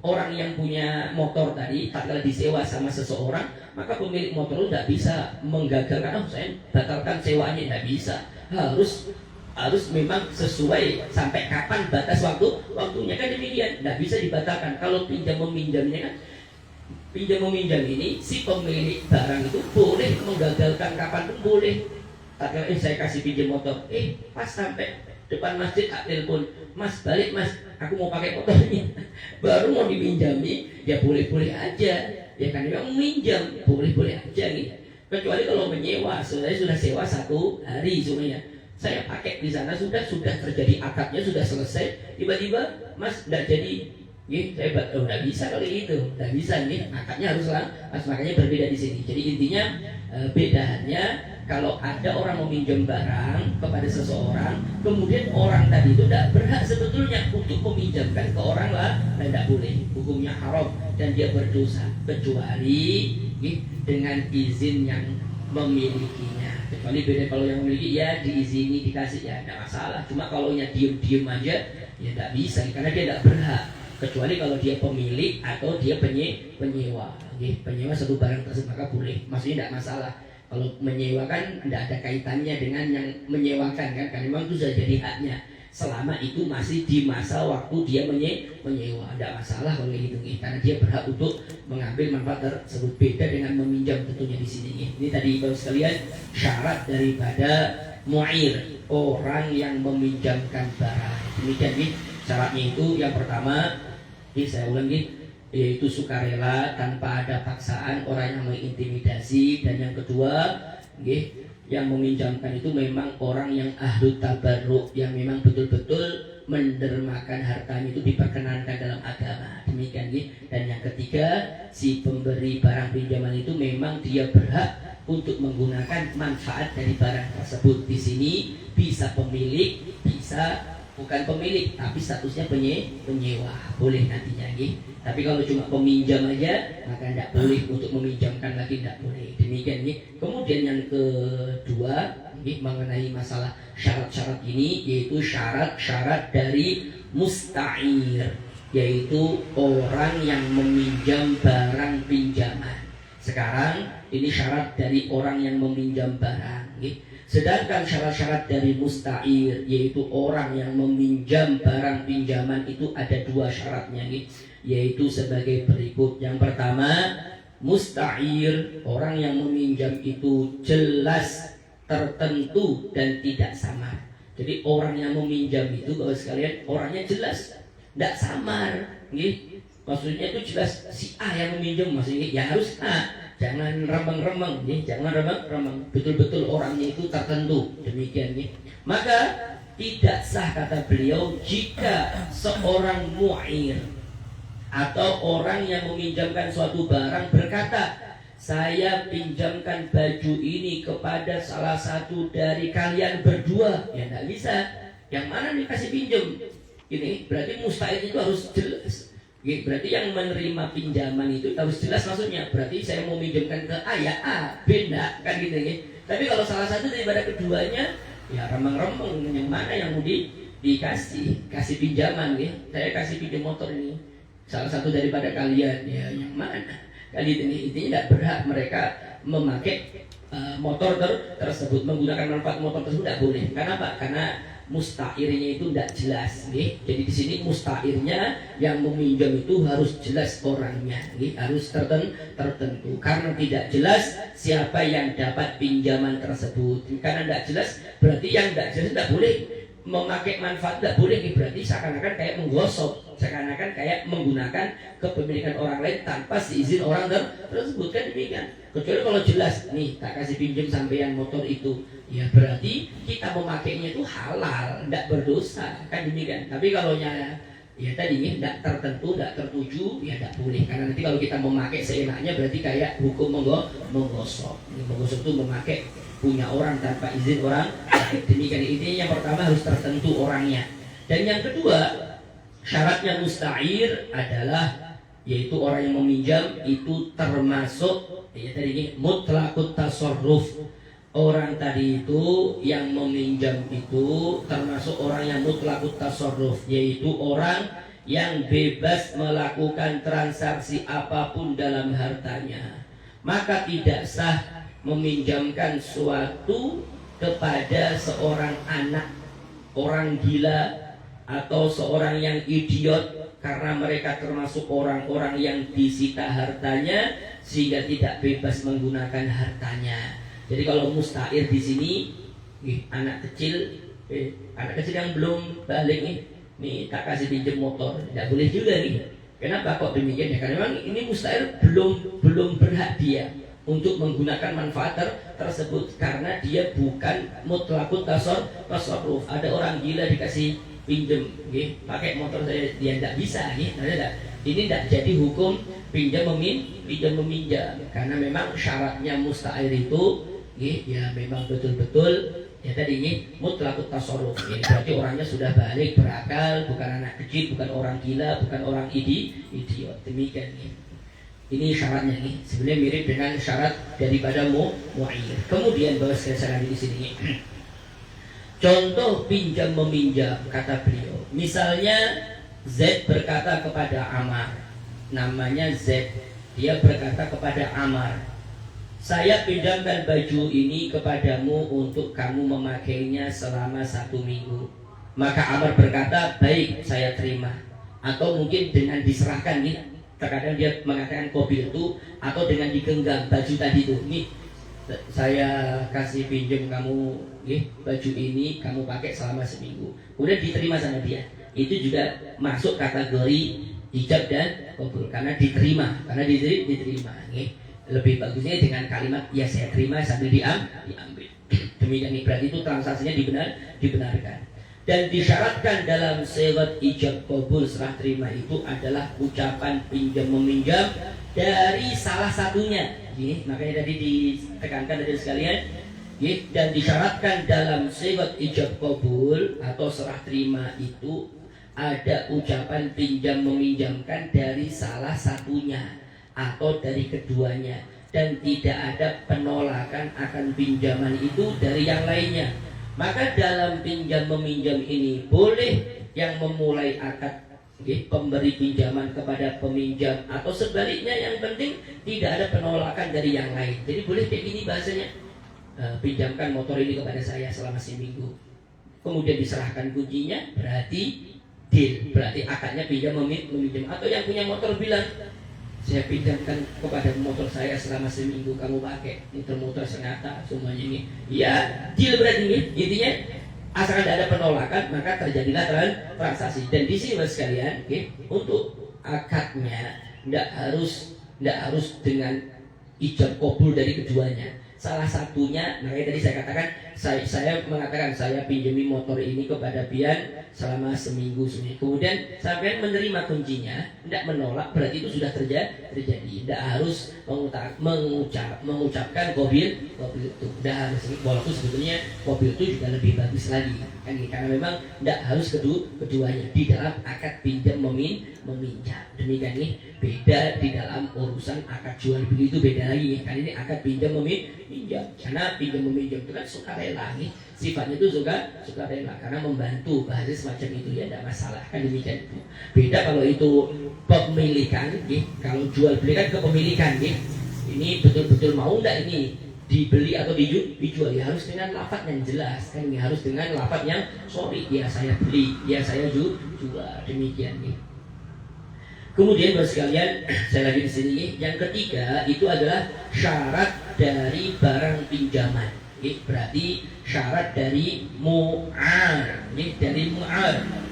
orang yang punya motor tadi tatkala disewa sama seseorang, maka pemilik motor itu tidak bisa menggagalkan, saya batalkan sewaannya, tidak bisa. Harus memang sesuai sampai kapan batas waktunya kan demikian, tidak bisa dibatalkan. Kalau pinjam meminjamnya kan, pinjam meminjam ini si pemilik barang itu boleh menggagalkan kapanpun boleh. Tatkala saya kasih pinjam motor, pas sampai depan masjid telepon, Mas balik Mas, aku mau pakai motornya. Baru mau dipinjami, ya boleh-boleh aja. Ya kan memang meminjam, boleh-boleh aja nih. Kecuali kalau menyewa, saya sudah sewa 1 hari semuanya. Saya pakai di sana sudah terjadi akadnya, sudah selesai. Tiba-tiba Mas tidak jadi. Saya nggak bisa kalau gitu, nggak bisa nih. Akadnya haruslah, makanya berbeda di sini. Jadi intinya bedanya kalau ada orang meminjam barang kepada seseorang, kemudian orang tadi itu tidak berhak sebetulnya untuk meminjamkan ke orang lah, tidak boleh, hukumnya haram dan dia berdosa, kecuali dengan izin yang memilikinya. Kecuali beda kalau yang memiliki ya diizini, dikasih ya tidak masalah. Cuma kalau nya diem aja ya tidak bisa, karena dia tidak berhak. Kecuali kalau dia pemilik atau dia penyewa, penyewa satu barang tersebut maka boleh, maksudnya tidak masalah. Kalau menyewakan tidak ada kaitannya dengan yang menyewakan kan, karena memang itu sudah jadi haknya. Selama itu masih di masa waktu dia menyewa, tidak masalah kalau gitu, karena dia berhak untuk mengambil manfaat tersebut. Beda dengan meminjam tentunya di sini. Ini tadi Bapak sekalian syarat daripada mu'ir, orang yang meminjamkan barang. Demikian syaratnya itu yang pertama. Saya ulangi, yaitu sukarela tanpa ada paksaan, orang yang mengintimidasi. Dan yang kedua, yang meminjamkan itu memang orang yang ahlu tabarruk, yang memang betul-betul mendermakan hartanya itu diperkenankan dalam agama. Demikian. Dan yang ketiga, si pemberi barang pinjaman itu memang dia berhak untuk menggunakan manfaat dari barang tersebut. Di sini bisa pemilik, bisa bukan pemilik, tapi statusnya penyewa, boleh nantinya. Tapi kalau cuma peminjam aja, maka tidak boleh untuk meminjamkan lagi, tidak boleh. Demikian. Kemudian yang kedua mengenai masalah syarat-syarat ini, yaitu syarat-syarat dari musta'ir, yaitu orang yang meminjam barang pinjaman. Sekarang ini syarat dari orang yang meminjam barang. Sedangkan syarat-syarat dari musta'ir, yaitu orang yang meminjam barang pinjaman, itu ada 2 syaratnya, yaitu sebagai berikut. Yang pertama, musta'ir, orang yang meminjam itu jelas, tertentu dan tidak samar. Jadi orang yang meminjam itu Bapak sekalian orangnya jelas, tidak samar. Maksudnya itu jelas si A yang meminjam, maksudnya ya harus A. Jangan remeng-remeng, jangan remeng-remeng. Betul-betul orangnya itu tertentu. Demikian. Maka tidak sah kata beliau jika seorang mu'ir atau orang yang meminjamkan suatu barang berkata, saya pinjamkan baju ini kepada salah satu dari kalian berdua. Ya tidak bisa. Yang mana dikasih pinjam? Ini berarti musta'ir itu harus jelas. Berarti yang menerima pinjaman itu harus jelas maksudnya. Berarti saya mau minjamkan ke A ya A, B enggak kan gitu. Tapi kalau salah satu daripada keduanya, ya remeng-remeng, yang mana yang mau kasih pinjaman. Saya kasih pinjam motor ini, salah satu daripada kalian, ya yang mana kan intinya tidak berhak mereka memakai motor tersebut, menggunakan manfaat motor tersebut tidak boleh. Karena apa? Karena mustairnya itu tidak jelas, nih. Jadi di sini mustairnya yang meminjam itu harus jelas orangnya, nih. Harus tertentu. Karena tidak jelas siapa yang dapat pinjaman tersebut. Karena tidak jelas, berarti yang tidak jelas tidak boleh memakai manfaat, tidak boleh. Berarti seakan-akan kayak menggosok, seakan-akan kayak menggunakan kepemilikan orang lain tanpa seizin orang tersebut, kan demikian. Kecuali kalau jelas, nih tak kasih pinjam sampean motor itu, ya berarti kita memakainya itu halal, tidak berdosa, kan demikian. Tapi kalau ya tadi tidak tertentu, tidak tertuju, ya tidak boleh. Karena nanti kalau kita memakai seenaknya berarti kayak hukum menggosok. Menggosok itu memakai punya orang tanpa izin orang. Demikian. Intinya yang pertama harus tertentu orangnya. Dan yang kedua, syaratnya musta'ir adalah yaitu orang yang meminjam itu termasuk ya tadi ini mutlaqut tasarruf. Orang tadi itu yang meminjam itu termasuk orang yang mutlaqut tasarruf, yaitu orang yang bebas melakukan transaksi apapun dalam hartanya. Maka tidak sah meminjamkan suatu kepada seorang anak, orang gila, atau seorang yang idiot, karena mereka termasuk orang-orang yang disita hartanya sehingga tidak bebas menggunakan hartanya. Jadi kalau mustair di sini, anak kecil yang belum balik nih tak kasih pinjam motor, tidak boleh juga nih. Kenapa kok demikian ya? Karena memang ini mustair belum berhak dia untuk menggunakan manfaat tersebut, karena dia bukan mutlaqut tasarruf. Ada orang gila dikasih pinjam, pakai motor saya, dia tidak bisa, ini tidak jadi hukum pinjam meminjam, karena memang syaratnya mustair itu, ya memang betul-betul ya tadi ini mutlaqut tasarruf. Berarti orangnya sudah balik berakal, bukan anak kecil, bukan orang gila, bukan orang idiot. Demikian ini syaratnya nih. Sebenarnya mirip dengan syarat daripada mu'ir. Kemudian bahwa sekali di sini. Contoh pinjam meminjam, kata beliau. Misalnya Z berkata kepada Amar, namanya Z, dia berkata kepada Amar, saya pinjamkan baju ini kepadamu untuk kamu memakainya selama 1 minggu. Maka Amar berkata, baik, saya terima. Atau mungkin dengan diserahkan nih. Terkadang dia mengatakan kobil itu, atau dengan digenggam baju tadi itu. Nih, saya kasih pinjam kamu baju ini, kamu pakai selama 1 minggu. Kemudian diterima sama dia. Itu juga masuk kategori ijab dan qabul, karena diterima, diterima. Lebih bagusnya dengan kalimat ya saya terima sambil diambil. Demikian berarti itu transaksinya dibenarkan. Dan disyaratkan dalam syarat ijab qabul serah terima itu adalah ucapan pinjam meminjam dari salah satunya. Makanya tadi ditekankan dari sekalian, dan disyaratkan dalam syarat ijab qabul atau serah terima itu ada ucapan pinjam meminjamkan dari salah satunya atau dari keduanya, dan tidak ada penolakan akan pinjaman itu dari yang lainnya. Maka dalam pinjam meminjam ini boleh yang memulai akad pemberi pinjaman kepada peminjam, atau sebaliknya, yang penting tidak ada penolakan dari yang lain. Jadi boleh kayak gini bahasanya, pinjamkan motor ini kepada saya selama 1 minggu, kemudian diserahkan kuncinya, berarti deal, berarti akadnya pinjam meminjam. Atau yang punya motor bilang, saya pinjamkan kepada motor saya selama 1 minggu, kamu pakai, muter-muter senjata semuanya ini, ya deal berarti ini. Intinya asalkan tidak ada penolakan, maka terjadilah transaksi. Dan di sini mas sekalian, untuk akadnya tidak harus dengan ijab qabul dari keduanya. Salah satunya, makanya tadi saya katakan, saya mengatakan saya pinjami motor ini kepada Bian selama 1 minggu. Kemudian sampai menerima kuncinya, tidak menolak, berarti itu sudah terjadi. Tidak harus mengucapkan qabil itu, tidak harus. Walaupun sebetulnya qabil itu juga lebih bagus lagi, kan? Karena memang tidak harus keduanya di dalam akad pinjam meminjam. Demikian nih, beda di dalam urusan akad jual beli, itu beda lagi. Kan ini akad pinjam meminjam, karena pinjam meminjam itu kan sukarela. rela nih. Sifatnya itu suka rela karena membantu, bahasa semacam itu ya, tidak masalah kan, demikian itu. Beda kalau itu pemilikan, kalau jual beli kan kepemilikan, ini betul-betul mau enggak ini dibeli atau dijual, ya harus dengan lafaz yang jelas kan, ini harus dengan lafaz yang sorry, ya saya beli, ya saya jual, demikian nih. Kemudian buat sekalian, saya lagi di sini, yang ketiga itu adalah syarat dari barang pinjaman. Berarti syarat dari mu'ar,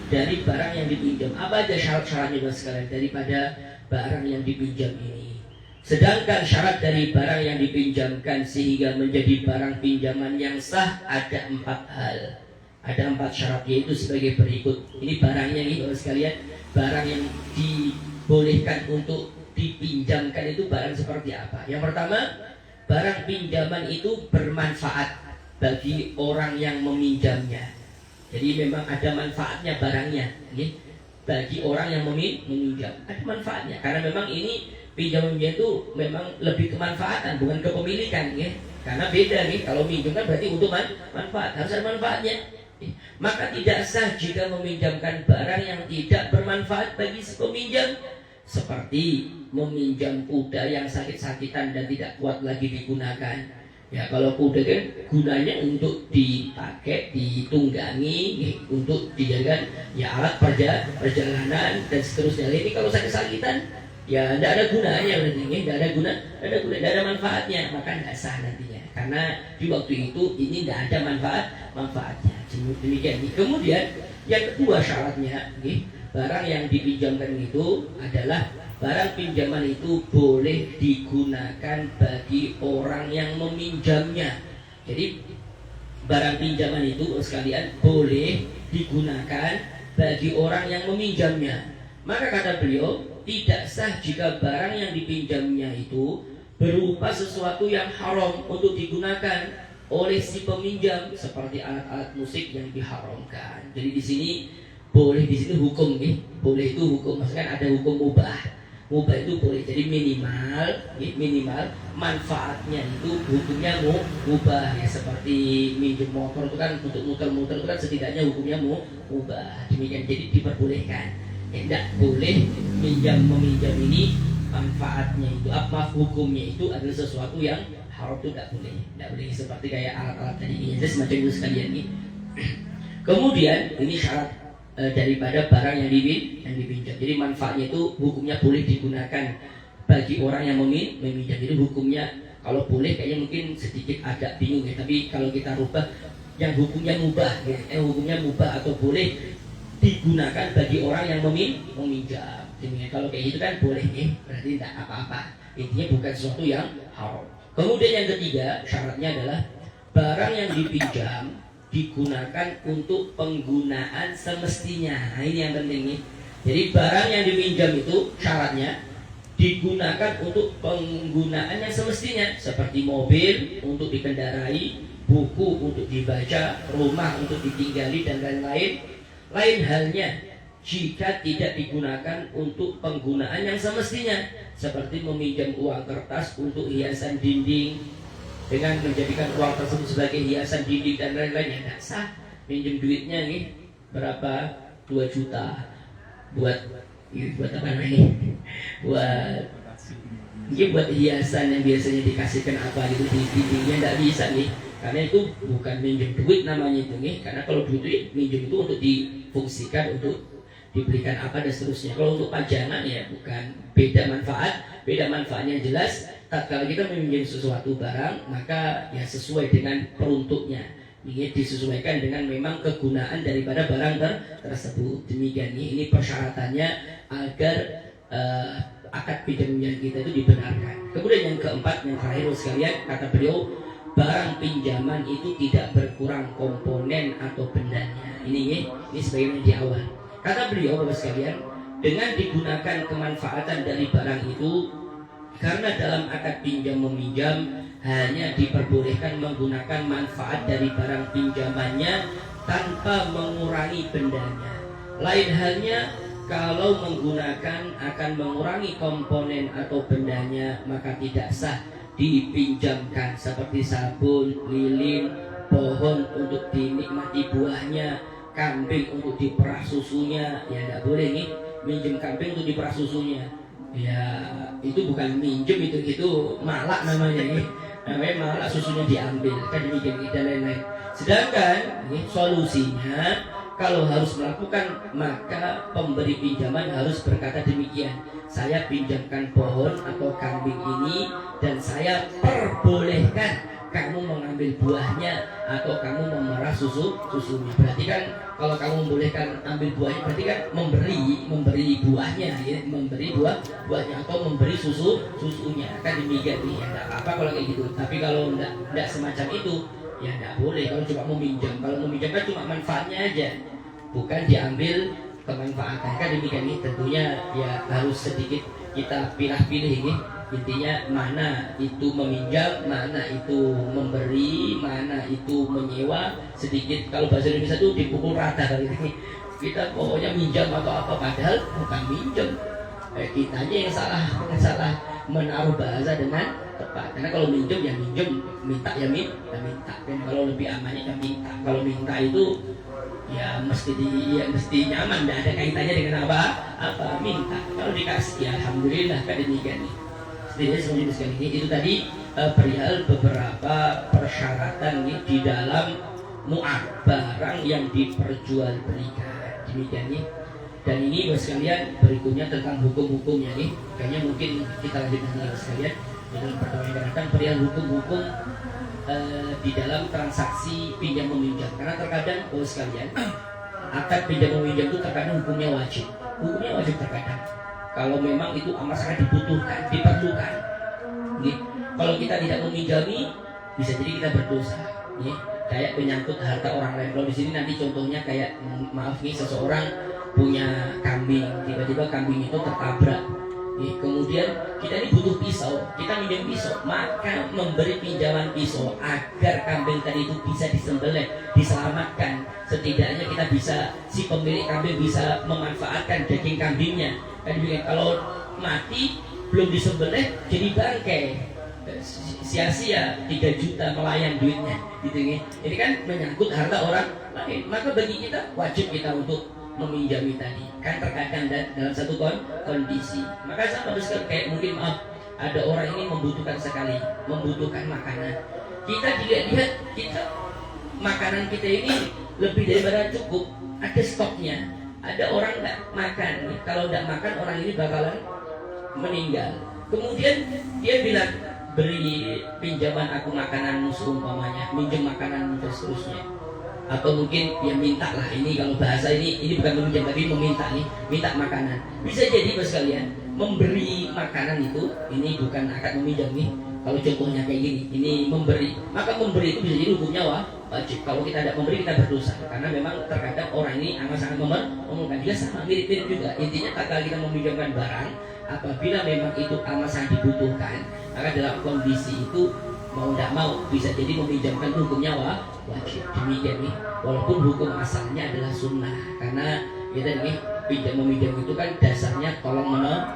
dari barang yang dipinjam. Apa aja syarat-syaratnya buat sekalian daripada barang yang dipinjam ini? Sedangkan syarat dari barang yang dipinjamkan sehingga menjadi barang pinjaman yang sah ada 4 hal. Ada 4 syarat, yaitu sebagai berikut. Ini barangnya nih buat sekalian, barang yang dibolehkan untuk dipinjamkan itu barang seperti apa? Yang pertama, barang pinjaman itu bermanfaat bagi orang yang meminjamnya. Jadi memang ada manfaatnya barangnya, bagi orang yang meminjam ada manfaatnya. Karena memang ini pinjamannya itu memang lebih kemanfaatan, bukan kepemilikan, karena beda nih. Kalau minjam kan berarti untuk manfaat, harus ada manfaatnya. Maka tidak sah jika meminjamkan barang yang tidak bermanfaat bagi si peminjam, seperti meminjam kuda yang sakit-sakitan dan tidak kuat lagi digunakan. Ya, kalau kuda kan gunanya untuk dipakai, ditunggangi, untuk dijadikan ya alat perjalanan dan seterusnya. Ini kalau sakit-sakitan, ya tidak ada gunanya berarti, tidak ada manfaatnya, maka tidak sah nantinya. Karena di waktu itu ini tidak ada manfaatnya. Demikian. Kemudian yang kedua syaratnya, barang yang dipinjamkan itu adalah barang pinjaman itu boleh digunakan bagi orang yang meminjamnya. Jadi barang pinjaman itu sekalian boleh digunakan bagi orang yang meminjamnya. Maka kata beliau, tidak sah jika barang yang dipinjamnya itu berupa sesuatu yang haram untuk digunakan oleh si peminjam, seperti alat-alat musik yang diharamkan. Jadi di sini boleh, di sini hukum boleh itu hukum, maksudnya ada hukum mubah itu boleh. Jadi minimal manfaatnya itu hukumnya mubah ya, seperti minjem motor itu kan, untuk muter-muter itu kan setidaknya hukumnya mubah. Demikian, jadi diperbolehkan. Tidak boleh meminjam ini manfaatnya itu apa, hukumnya itu adalah sesuatu yang haram, itu tidak boleh seperti kayak alat-alat tadi ini. Jadi semacam itu sekalian nih. Kemudian ini syarat daripada barang yang dipinjam. Jadi manfaatnya itu hukumnya boleh digunakan bagi orang yang meminjam. Jadi hukumnya kalau boleh kayaknya mungkin sedikit agak bingung ya, tapi kalau kita rubah yang hukumnya mubah hukumnya mubah atau boleh digunakan bagi orang yang meminjam. Jadi kalau kayak gitu kan boleh berarti tidak apa-apa. Intinya bukan sesuatu yang haram. Kemudian yang ketiga syaratnya adalah barang yang dipinjam digunakan untuk penggunaan semestinya. Nah, ini yang penting nih. Jadi barang yang dipinjam itu syaratnya digunakan untuk penggunaan yang semestinya, seperti mobil untuk dikendarai, buku untuk dibaca, rumah untuk ditinggali dan lain-lain. Lain halnya jika tidak digunakan untuk penggunaan yang semestinya, seperti meminjam uang kertas untuk hiasan dinding dengan menjadikan uang tersebut sebagai hiasan dinding dan lain-lain. Ya tidak sah. Minjem duitnya nih berapa, 2 juta buat apa namanya, buat hiasan yang biasanya dikasihkan apa gitu di dindingnya, tidak bisa nih, karena itu bukan minjem duit namanya itu nih. Karena kalau duit minjem itu untuk difungsikan, untuk diberikan apa dan seterusnya. Kalau untuk pajangan ya bukan, beda manfaatnya jelas. Kalau kita meminjam sesuatu barang, maka ya sesuai dengan peruntuknya, ini disesuaikan dengan memang kegunaan daripada barang tersebut. Demikian ini persyaratannya agar akad pinjaman kita itu dibenarkan. Kemudian yang keempat, yang terakhir sekalian, kata beliau, barang pinjaman itu tidak berkurang komponen atau bendanya. Ini sebagaimana di awal. Kata beliau Bapak sekalian, dengan digunakan kemanfaatan dari barang itu, karena dalam akad pinjam meminjam hanya diperbolehkan menggunakan manfaat dari barang pinjamannya tanpa mengurangi bendanya. Lain halnya kalau menggunakan akan mengurangi komponen atau bendanya, maka tidak sah dipinjamkan, seperti sabun, lilin, pohon untuk dinikmati buahnya, kambing untuk diperah susunya, ya tidak boleh nih minjem kambing untuk diperah susunya. Ya itu bukan minjem, itu malak namanya nih. Namanya malak, susunya diambil, kan demikian dan lain-lain. Sedangkan solusinya kalau harus melakukan, maka pemberi pinjaman harus berkata demikian: saya pinjamkan pohon atau kambing ini dan saya perbolehkan kamu mengambil buahnya atau kamu memerah susunya. Berarti kan kalau kamu membolehkan ambil buahnya, berarti kan memberi buahnya, ya, memberi buahnya atau memberi susunya, kan demikian. Ya tidak apa-apa kalau kayak gitu. Tapi kalau tidak semacam itu, ya tidak boleh. Kalau cuma meminjam, kalau meminjam kan cuma manfaatnya aja, bukan diambil kemanfaatan, kan demikian. Ini tentunya ya harus sedikit kita pilih-pilih ini. Intinya mana itu meminjam, mana itu memberi, mana itu menyewa. Sedikit kalau bahasa Indonesia itu dipukul rata kali ini. Kita pokoknya minjam atau apa, padahal bukan minjam. Kitanya yang salah menaruh bahasa dengan tepat. Karena kalau minjem ya minjem, minta ya minta. Dan kalau lebih amannya ya minta. Kalau minta itu ya mesti nyaman, tidak ada kaitannya dengan apa minta. Kalau dikasih ya alhamdulillah, kan demikian nih. Jadi sekali ini itu tadi perihal beberapa persyaratan di dalam mu'ad, barang yang diperjualbelikan, demikian nih. Dan ini bos sekalian berikutnya tentang hukum-hukumnya nih. Kayaknya mungkin kita lanjutkan lagi sekalian dalam pertemuan yang akan datang, perihal hukum-hukum di dalam transaksi pinjam meminjam. Karena terkadang bos sekalian akad pinjam meminjam itu terkadang hukumnya wajib terkadang. Kalau memang itu amat sangat dibutuhkan, diperlukan. Kalau kita tidak meminjami, bisa jadi kita berdosa. Kayak menyangkut harta orang lain. Kalau di sini nanti contohnya kayak, maaf nih, seseorang punya kambing, tiba-tiba kambing itu tertabrak. Kemudian kita ini butuh pisau, kita minjem pisau, maka memberi pinjaman pisau agar kambing tadi itu bisa disembelih, diselamatkan. Setidaknya kita bisa, si pemilik kambing bisa memanfaatkan daging kambingnya. Kalau mati belum disembelih jadi bangkai, sia-sia 3 juta melayang duitnya, gitu ya. Ini kan menyangkut harta orang lain. Maka bagi kita wajib kita untuk meminjami tadi. Kan terkadang dalam satu kondisi. Maka sama sekali kayak mungkin ada orang ini membutuhkan sekali, membutuhkan makanan. Kita lihat kita makanan kita ini lebih daripada cukup, ada stoknya. Ada orang nggak makan, kalau nggak makan orang ini bakalan meninggal. Kemudian dia bilang, beri pinjaman aku makanan seumpamanya, minjem makanan terus terusnya. Atau mungkin dia minta lah, ini kalau bahasa ini bukan meminjam tapi meminta nih, minta makanan. Bisa jadi bos kalian memberi makanan itu, ini bukan akad meminjam nih. Kalau contohnya kayak gini, ini memberi, maka memberi itu bisa jadi hukumnya wajib. Kalau kita tidak memberi, kita berdosa. Karena memang terkadang orang ini amat sangat memerlukan. Dia sama mirip-mirip juga. Intinya kalau kita meminjamkan barang, apabila memang itu amat sangat dibutuhkan, maka dalam kondisi itu mau tidak mau bisa jadi meminjamkan hukumnya wajib. Demikian nih. Walaupun hukum asalnya adalah sunnah. Karena kita ini pinjam meminjam itu kan dasarnya tolong menolong,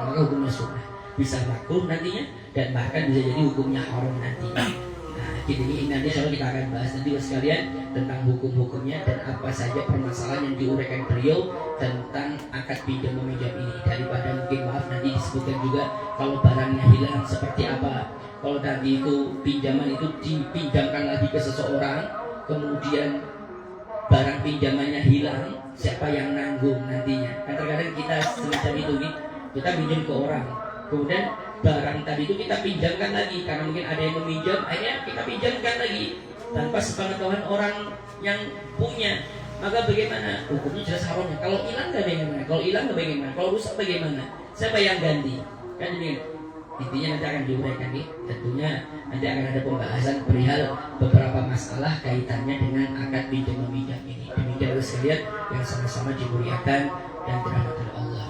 maka hukumnya sunnah. Bisa makruh nantinya dan bahkan bisa jadi hukumnya haram nanti. Nah, ini nanti soal kita akan bahas nanti sekalian tentang hukum-hukumnya dan apa saja permasalahan yang diuraikan beliau tentang akad pinjam meminjam ini. Daripada mungkin maaf nanti disebutkan juga kalau barangnya hilang seperti apa. Kalau tadi itu pinjaman itu dipinjamkan lagi ke seseorang, kemudian barang pinjamannya hilang, siapa yang nanggung nantinya? Kan terkadang kita semacam itu nih, kita pinjam ke orang. Kemudian barang tadi itu kita pinjamkan lagi karena mungkin ada yang meminjam, akhirnya kita pinjamkan lagi tanpa sepengetahuan orang yang punya. Maka bagaimana? Hukumnya jelas haramnya. Kalau hilang nggak bagaimana? Kalau hilang nggak bagaimana? Kalau rusak bagaimana? Siapa yang ganti? Kan ini intinya nanti akan diuraikan nih. Tentunya nanti akan ada pembahasan perihal beberapa masalah kaitannya dengan akad pinjam meminjam ini. Demikian sekalian yang sama-sama dimuliakan dan dirahmati oleh Allah.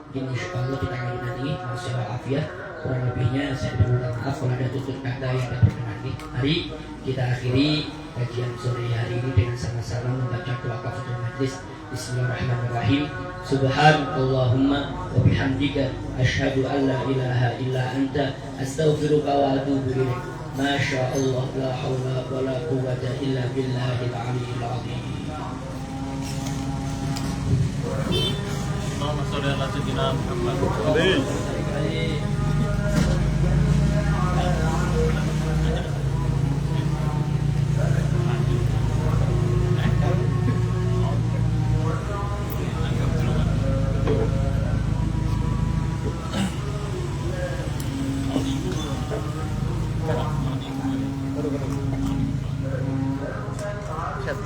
Mungkin insyaallah kita akan nanti masalah afiat. Kurang lebihnya saya minta maaf kalau ada tutur kata yang tidak berkenan. Mari kita akhiri kajian sore hari ini dengan sama-sama membaca doa kafaratul majlis. Bismillahirrahmanirrahim. Subhanallahumma wa bihamdika asyhadu an la ilaha illa anta astaghfiruka wa atubu ilaik. Masya Allah, la hawla wa la quwwata illa billahil aliyyil azim. Allahumma sholli ala sayyidina Muhammad. Siap.